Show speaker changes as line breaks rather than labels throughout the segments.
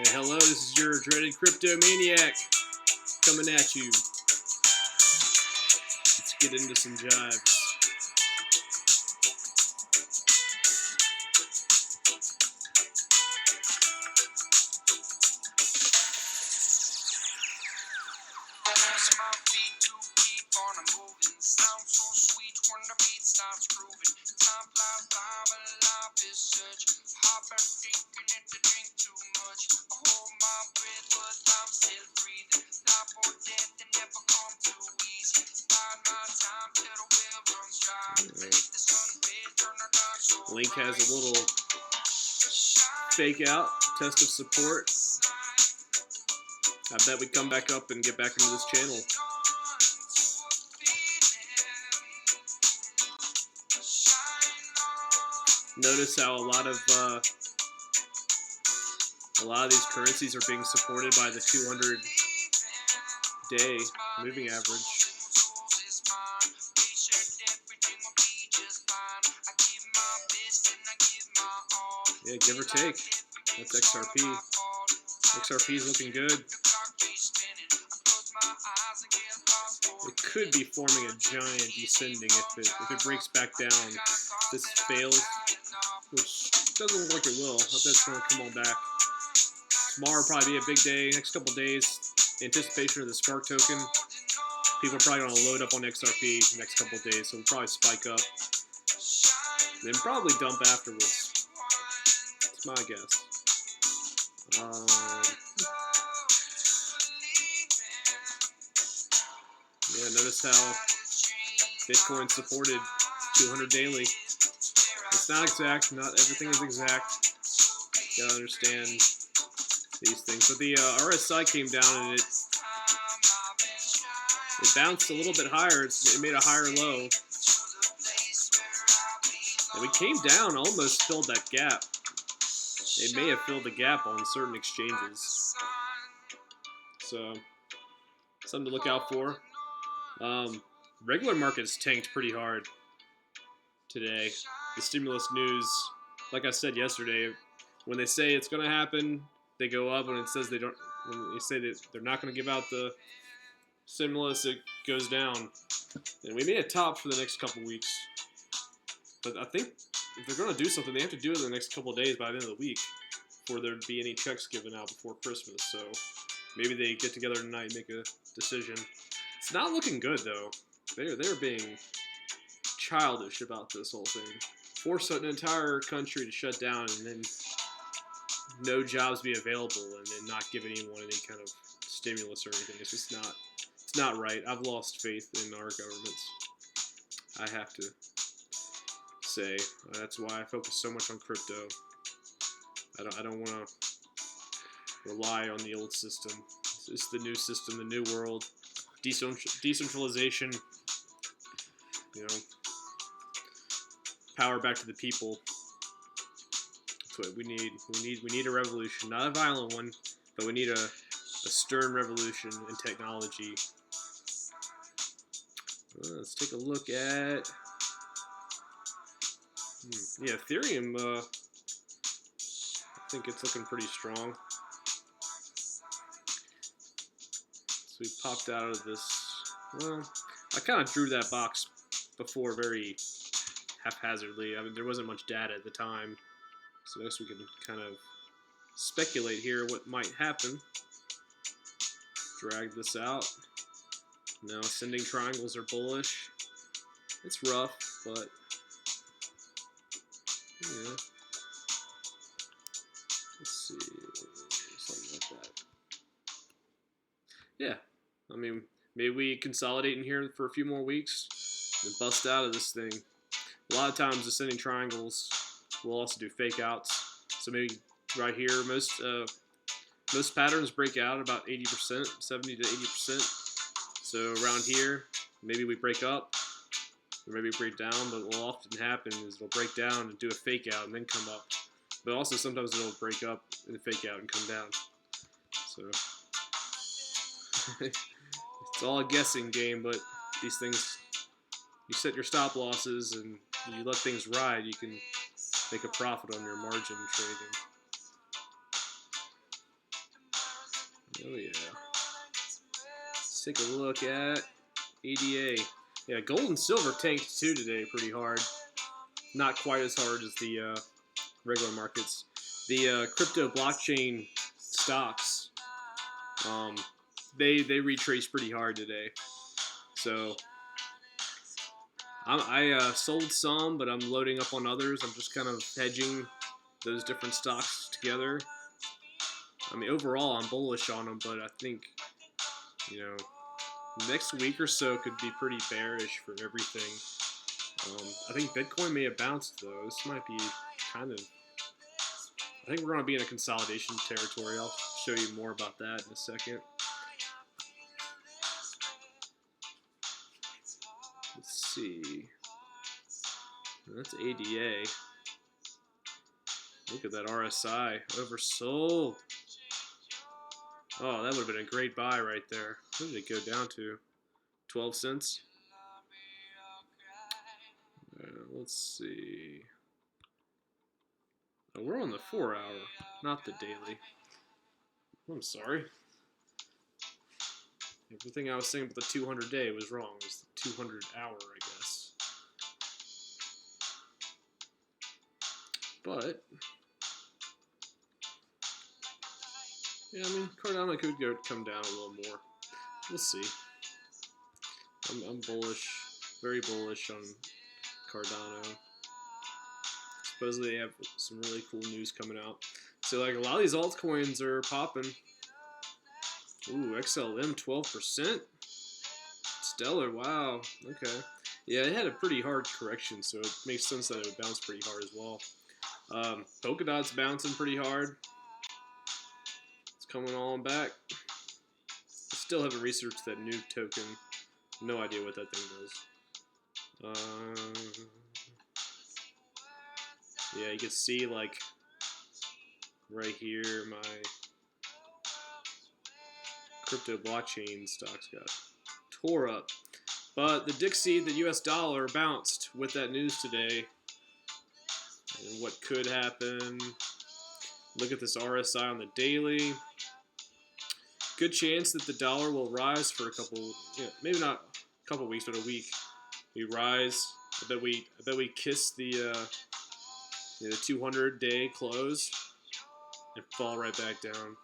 Yeah, hello, this is your dreaded crypto maniac coming at you. Let's get into some jives. Link has a little fake out test of support. I bet we come back up and get back into this channel. Notice how a lot of these currencies are being supported by the 200-day moving average. Yeah, give or take. That's XRP. XRP is looking good. It could be forming a giant descending if it breaks back down. If this fails, which doesn't look like it will. I bet it's going to come on back. Tomorrow will probably be a big day. Next couple days, anticipation of the Spark token. People are probably going to load up on XRP the next couple days, so we'll probably spike up. Then probably dump afterwards. That's my guess. Yeah, notice how Bitcoin supported 200 daily. It's not exact. Not everything is exact. You gotta understand these things. But the RSI came down and it bounced a little bit higher. It made a higher low. And we came down, almost filled that gap. It may have filled the gap on certain exchanges. So, something to look out for. Regular markets tanked pretty hard today. The stimulus news, like I said yesterday, when they say it's going to happen, they go up. When it says they don't, when they say that they're not going to give out the stimulus, it goes down. And we made a top for the next couple weeks. But I think if they're going to do something, they have to do it in the next couple of days by the end of the week before there be any checks given out before Christmas. So maybe they get together tonight and make a decision. It's not looking good, though. They're being childish about this whole thing. Force an entire country to shut down and then no jobs be available and then not give anyone any kind of stimulus or anything. It's just not. It's not right. I've lost faith in our governments. I have to say that's why I focus so much on crypto. I don't want to rely on the old system. It's the new system, the new world. Decentralization, power back to the people. That's what we need. We need a revolution, not a violent one, but we need a stern revolution in technology. Let's take a look at. Yeah, Ethereum. I think it's looking pretty strong. So we popped out of this. Well, I kind of drew that box before very haphazardly. I mean, there wasn't much data at the time. So I guess we can kind of speculate here what might happen. Drag this out. Now ascending triangles are bullish. It's rough, but yeah. Let's see. Something like that. Yeah, I mean, maybe we consolidate in here for a few more weeks and bust out of this thing. A lot of times, ascending triangles will also do fake outs. So maybe right here, most patterns break out about 80%, 70 to 80%. So around here, maybe we break up, or maybe break down. But what will often happen is it'll break down and do a fake out and then come up. But also sometimes it'll break up and fake out and come down. So it's all a guessing game, but these things, you set your stop losses and you let things ride, you can make a profit on your margin trading. Oh yeah. Let's take a look at ADA. Yeah, gold and silver tanked too today pretty hard. Not quite as hard as the regular markets. The crypto blockchain stocks, they retraced pretty hard today. So I sold some, but I'm loading up on others. I'm just kind of hedging those different stocks together. I mean, overall, I'm bullish on them, but I think, you know, next week or so could be pretty bearish for everything. I think Bitcoin may have bounced, though. This might be kind of... I think we're going to be in a consolidation territory. I'll show you more about that in a second. Let's see. That's ADA. Look at that RSI. Oversold. Oh, that would have been a great buy right there. What did it go down to? 12 cents? Let's see. Oh, we're on the 4 hour, not the daily. I'm sorry. Everything I was saying about the 200 day was wrong. It was the 200 hour, I guess. But yeah, I mean, Cardano could come down a little more. We'll see. I'm bullish, very bullish on Cardano. Supposedly they have some really cool news coming out. So like a lot of these altcoins are popping. Ooh, XLM 12%. Stellar, wow. Okay. Yeah, it had a pretty hard correction, so it makes sense that it would bounce pretty hard as well. Polkadot's bouncing pretty hard. It's coming on back. I still haven't researched that new token. No idea what that thing does. Yeah, you can see like right here my crypto blockchain stocks got tore up. But the Dixie, the US dollar, bounced with that news today. And what could happen? Look at this RSI on the daily. Good chance that the dollar will rise for a couple, maybe not a couple weeks, but a week. We rise. I bet we kiss the 200-day close and fall right back down.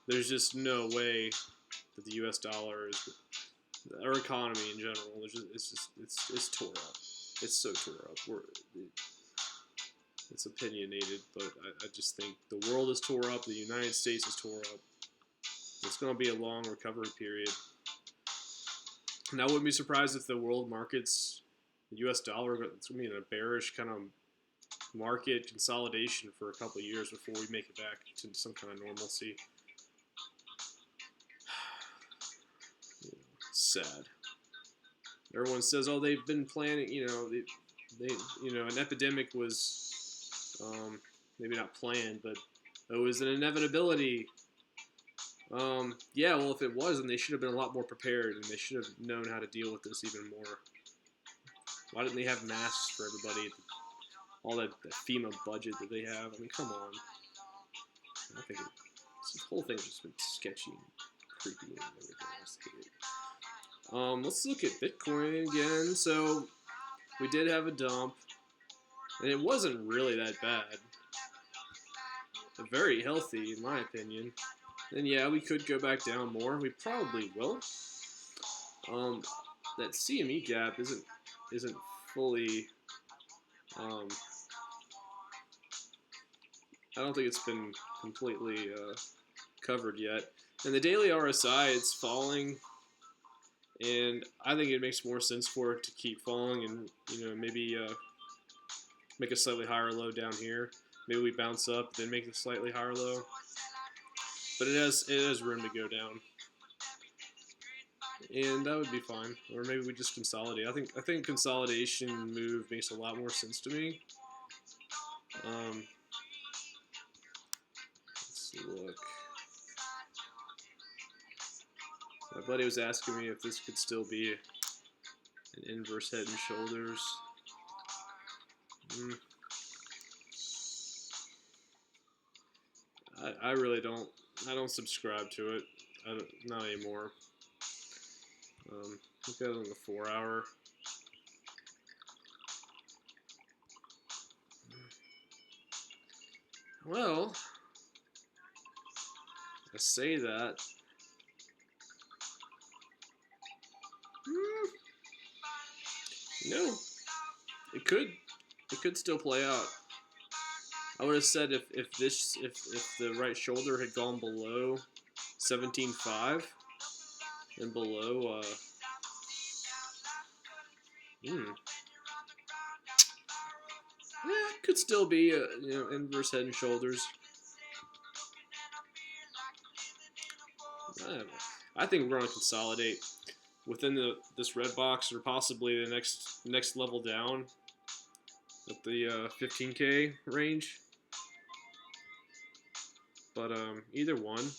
There's just no way that the U.S. dollar is, our economy in general, it's tore up. It's so tore up. It's opinionated, but I just think the world is tore up. The United States is tore up. It's going to be a long recovery period. And I wouldn't be surprised if the world markets, the U.S. dollar, it's going to be in a bearish kind of market consolidation for a couple of years before we make it back to some kind of normalcy. Sad. Everyone says, "Oh, they've been planning." An epidemic was maybe not planned, but it was an inevitability. Yeah, well, if it was, then they should have been a lot more prepared, and they should have known how to deal with this even more. Why didn't they have masks for everybody? All that FEMA budget that they have. I mean, come on. I think this whole thing's just been sketchy and creepy and everything else. Let's look at Bitcoin again. So we did have a dump, and it wasn't really that bad. Very healthy, in my opinion. And yeah, we could go back down more. We probably will. That CME gap isn't fully. I don't think it's been completely covered yet. And the daily RSI, it's falling, and I think it makes more sense for it to keep falling, and maybe make a slightly higher low down here. Maybe we bounce up, then make a slightly higher low. But it has room to go down, and that would be fine. Or maybe we just consolidate. I think consolidation move makes a lot more sense to me. Let's look. My buddy was asking me if this could still be an inverse head and shoulders. I really don't I don't subscribe to it. Not anymore. Look at it on the 4 hour. Well, I say that. No, it could still play out. I would have said if the right shoulder had gone below 17.5 and below yeah, it could still be inverse head and shoulders. I think we're gonna consolidate within this red box, or possibly the next level down at the 15K range. But either one,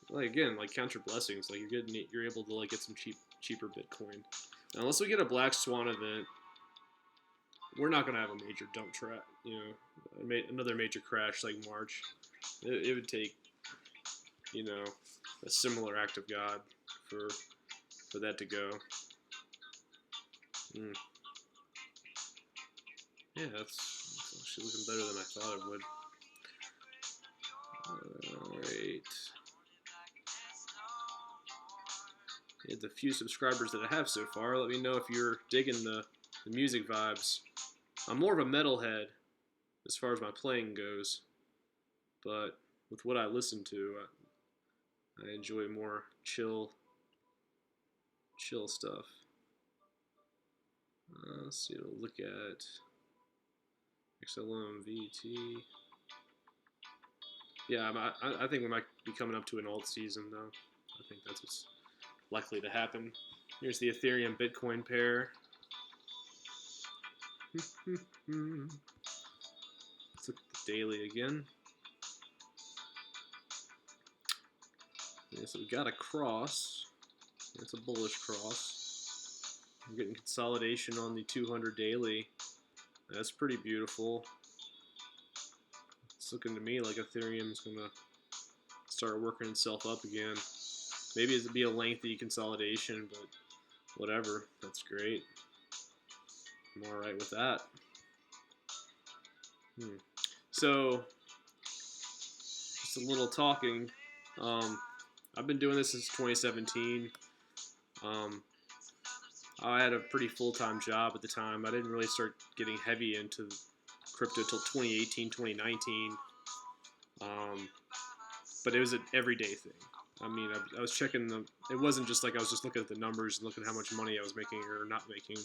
like again, like counter blessings, like you're able to like get some cheaper Bitcoin. Now, unless we get a black swan event, we're not gonna have a major dump trap. Another major crash like March. It would take a similar act of God for that to go. Yeah, that's actually looking better than I thought it would. Alright. Yeah, the few subscribers that I have so far, let me know if you're digging the music vibes. I'm more of a metalhead as far as my playing goes, but with what I listen to, I enjoy more chill stuff. Let's see, we'll look at XLM VT. Yeah, I think we might be coming up to an alt season, though. I think that's what's likely to happen. Here's the Ethereum Bitcoin pair. Let's look at the daily again. Yeah, so we got a cross. It's a bullish cross. We're getting consolidation on the 200 daily. That's pretty beautiful. It's looking to me like Ethereum's gonna start working itself up again. Maybe it'd be a lengthy consolidation, but whatever. That's great. I'm alright with that. So, just a little talking. I've been doing this since 2017. I had a pretty full-time job at the time. I didn't really start getting heavy into crypto till 2018, 2019. But it was an everyday thing. I mean, I was checking it wasn't just like I was just looking at the numbers and looking at how much money I was making or not making.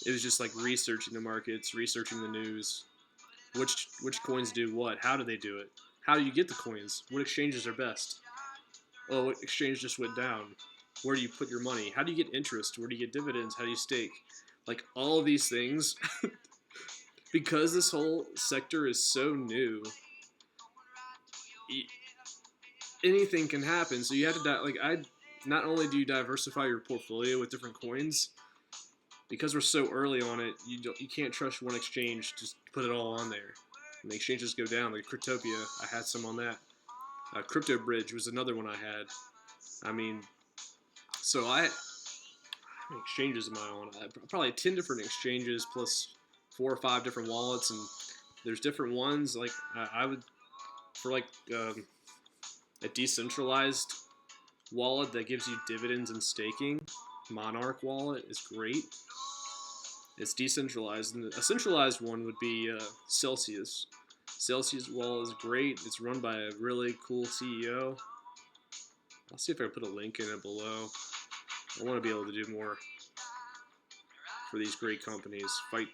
It was just like researching the markets, researching the news, which coins do what, how do they do it, how do you get the coins, what exchanges are best, oh, what exchange just went down, where do you put your money, how do you get interest, where do you get dividends, how do you stake, like all of these things. Because this whole sector is so new, anything can happen. So you have to not only do you diversify your portfolio with different coins, because we're so early on it, you can't trust one exchange, just put it all on there. And the exchanges go down, like Cryptopia, I had some on that. Crypto Bridge was another one I had. I mean, so how many exchanges am I on? Probably 10 different exchanges plus 4 or 5 different wallets, and there's different ones. Like I would, for like a decentralized wallet that gives you dividends and staking, Monarch wallet is great. It's decentralized, and a centralized one would be CELCIUS. CELCIUS wallet is great. It's run by a really cool CEO. I'll see if I can put a link in it below. I want to be able to do more for these great companies. Fight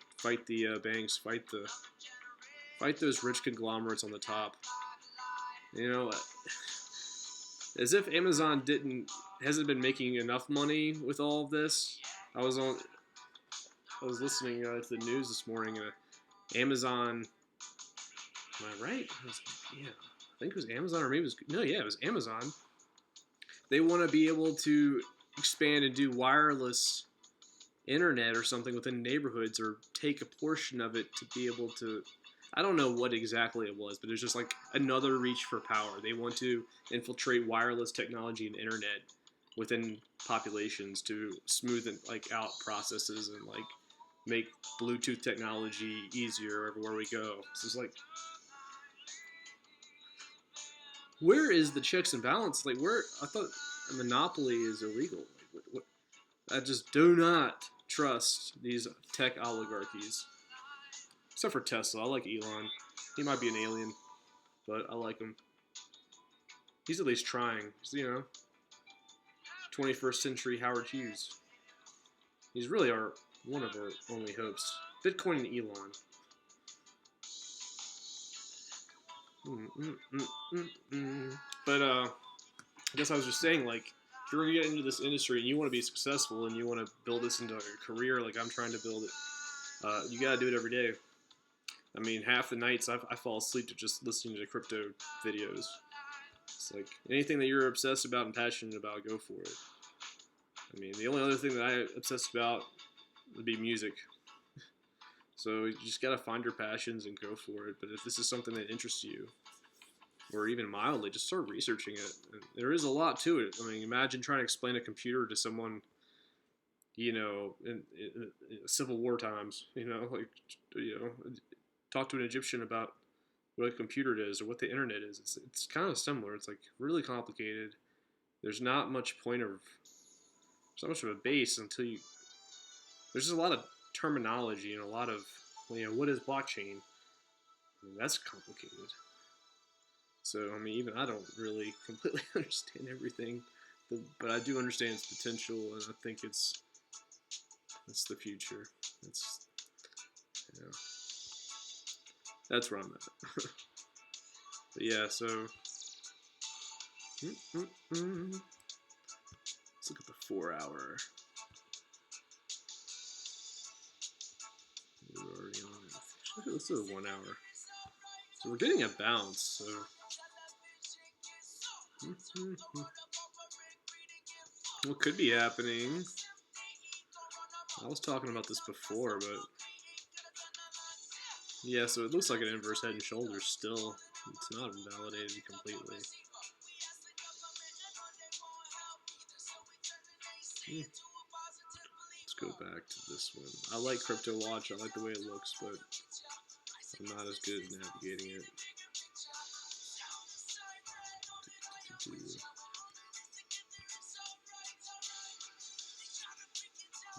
the banks. Fight those rich conglomerates on the top. As if Amazon hasn't been making enough money with all of this. I was listening to the news this morning. Amazon. Am I right? Yeah, I think it was Amazon, or maybe it was Amazon. They want to be able to expand and do wireless internet or something within neighborhoods, or take a portion of it to be able to I don't know what exactly it was, but it's just like another reach for power. They want to infiltrate wireless technology and internet within populations to smooth like out processes and like make Bluetooth technology easier everywhere we go. So it's like, where is the checks and balance? Like, where I thought a monopoly is illegal. Like, what? I just do not trust these tech oligarchies. Except for Tesla. I like Elon. He might be an alien, but I like him. He's at least trying. He's, 21st century Howard Hughes. He's really one of our only hopes. Bitcoin and Elon. But I guess I was just saying, like, if you're gonna get into this industry and you want to be successful and you want to build this into a career, like I'm trying to build it, you gotta do it every day. I mean, half the nights I fall asleep to just listening to crypto videos. It's like anything that you're obsessed about and passionate about, go for it. I mean, the only other thing that I'm obsessed about would be music. So you just gotta find your passions and go for it. But if this is something that interests you, or even mildly, just start researching it. There is a lot to it. I mean, imagine trying to explain a computer to someone, in Civil War times. Talk to an Egyptian about what a computer is or what the internet is. It's kind of similar. It's like really complicated. There's not much of a base until you. There's just a lot of terminology and a lot of, what is blockchain? I mean, that's complicated. So, I mean, even I don't really completely understand everything, but I do understand its potential, and I think it's the future. That's where I'm at. But yeah, so let's look at the 4 hour. We're already on it. Actually, let's do a 1 hour. So we're getting a bounce. So what could be happening? I was talking about this before, but yeah, so it looks like an inverse head and shoulders still. It's not invalidated completely. Let's go back to this one. I like Crypto Watch. I like the way it looks, but I'm not as good at navigating it.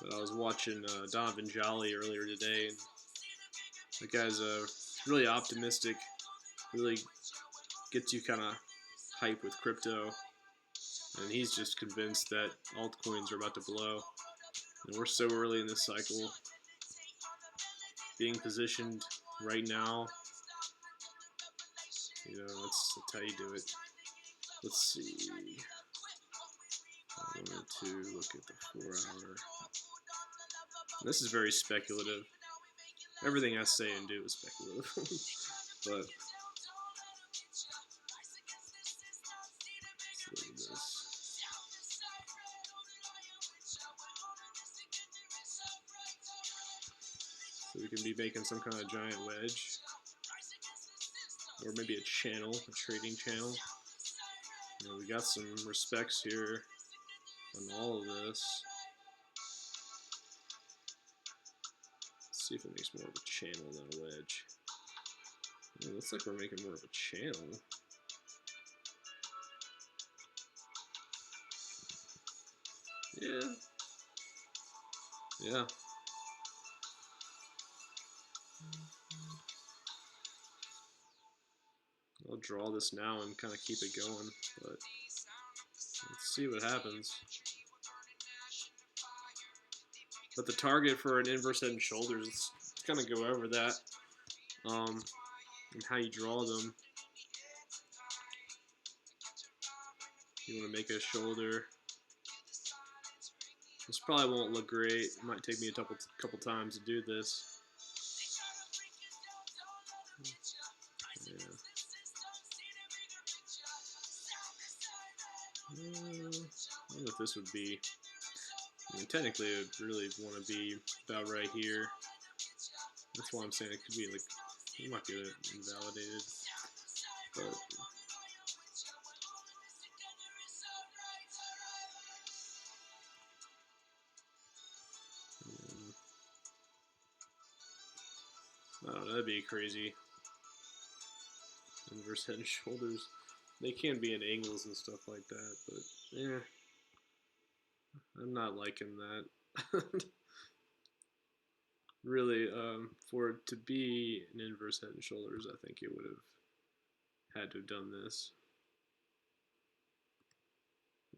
But I was watching Donovan Jolly earlier today, and the guy's really optimistic, really gets you kind of hype with crypto, and he's just convinced that altcoins are about to blow, and we're so early in this cycle. Being positioned right now, that's how you do it. Let's see. I wanted to look at the 4 hour. This is very speculative. Everything I say and do is speculative. But let's look at this. So we can be making some kind of giant wedge. Or maybe a channel, a trading channel. We got some respects here on all of this. Let's see if it makes more of a channel than a wedge. It looks like we're making more of a channel. Yeah. Yeah. I'll draw this now and kind of keep it going, but let's see what happens. But the target for an inverse head and shoulders, let's kind of go over that, and how you draw them. You want to make a shoulder. This probably won't look great. It might take me a couple times to do this. Yeah. I don't know what this would be. I mean, technically, it would really want to be about right here. That's why I'm saying it could be like It might be invalidated, but I don't know, that'd be crazy. Inverse head and shoulders. They can be in angles and stuff like that, but yeah, I'm not liking that. Really, for it to be an inverse head and shoulders, I think it would have had to have done this.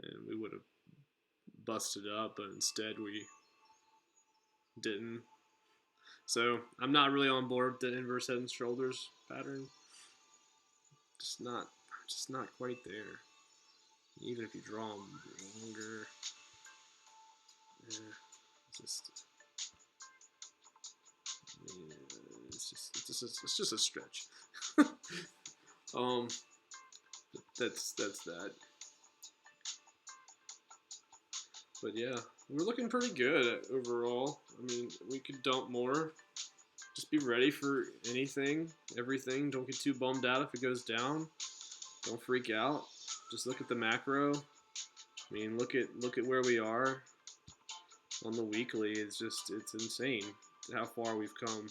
And we would have busted up, but instead we didn't. So I'm not really on board with the inverse head and shoulders pattern. Just not quite there. Even if you draw them longer, yeah, it's just a stretch. That's that. But yeah, we're looking pretty good overall. I mean, we could dump more. Just be ready for anything, everything. Don't get too bummed out if it goes down. Don't freak out. Just look at the macro. I mean, look at where we are on the weekly. It's insane how far we've come.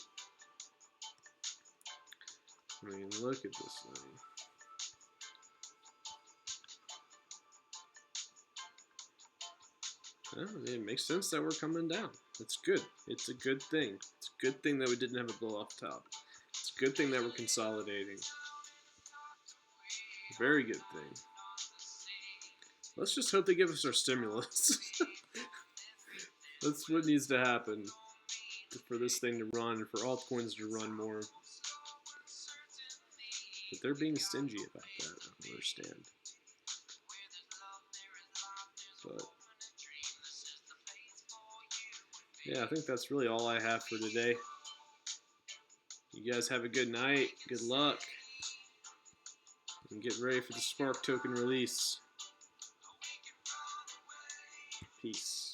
I mean, look at this thing. I mean, it makes sense that we're coming down. It's good. It's a good thing. It's a good thing that we didn't have a blow off top. It's a good thing that we're consolidating. Very good thing. Let's just hope they give us our stimulus. That's what needs to happen for this thing to run, for altcoins to run more. But they're being stingy about that. I don't understand. But yeah, I think that's really all I have for today. You guys have a good night. Good luck. And get ready for the Spark token release. Peace.